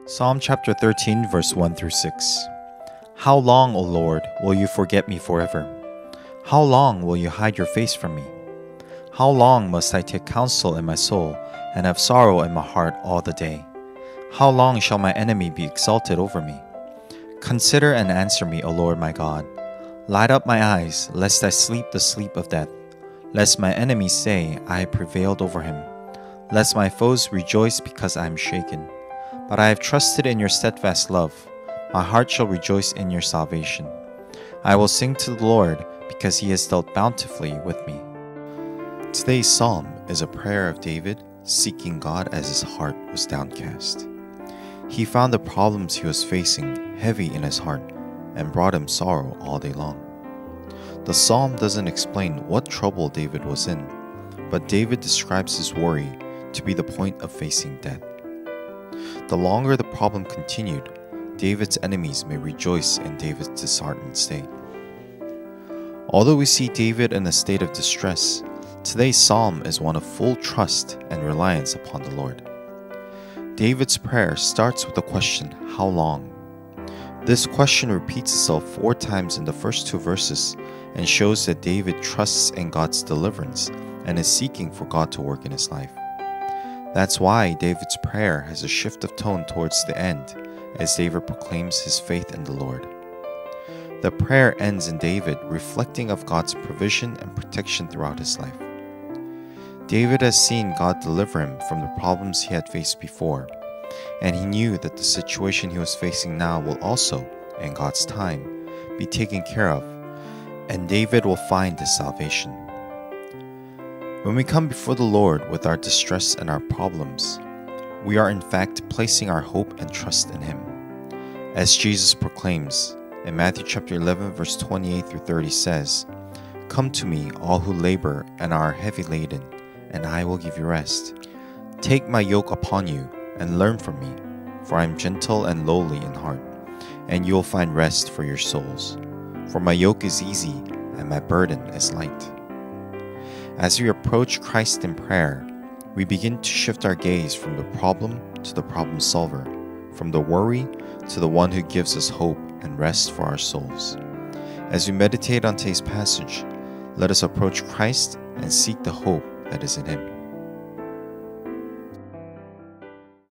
Psalm chapter 13, verse 1 through 6. How long, O Lord, will you forget me forever? How long will you hide your face from me? How long must I take counsel in my soul and have sorrow in my heart all the day? How long shall my enemy be exalted over me? Consider and answer me, O Lord my God. Light up my eyes, lest I sleep the sleep of death. Lest my enemies say, I have prevailed over him. Lest my foes rejoice because I am shaken. But I have trusted in your steadfast love. My heart shall rejoice in your salvation. I will sing to the Lord because he has dealt bountifully with me. Today's psalm is a prayer of David seeking God as his heart was downcast. He found the problems he was facing heavy in his heart and brought him sorrow all day long. The psalm doesn't explain what trouble David was in, but David describes his worry to be the point of facing death. The longer the problem continued, David's enemies may rejoice in David's disheartened state. Although we see David in a state of distress, today's psalm is one of full trust and reliance upon the Lord. David's prayer starts with the question, how long? This question repeats itself 4 times in the first 2 verses and shows that David trusts in God's deliverance and is seeking for God to work in his life. That's why David's prayer has a shift of tone towards the end as David proclaims his faith in the Lord. The prayer ends in David reflecting of God's provision and protection throughout his life. David has seen God deliver him from the problems he had faced before, and he knew that the situation he was facing now will also, in God's time, be taken care of, and David will find his salvation. When we come before the Lord with our distress and our problems, we are in fact placing our hope and trust in Him. As Jesus proclaims in Matthew chapter 11 verse 28 through 30 says, Come to me, all who labor and are heavy laden, and I will give you rest. Take my yoke upon you and learn from me, for I am gentle and lowly in heart, and you will find rest for your souls. For my yoke is easy and my burden is light. As we approach Christ in prayer, we begin to shift our gaze from the problem to the problem solver, from the worry to the one who gives us hope and rest for our souls. As we meditate on today's passage, let us approach Christ and seek the hope that is in Him.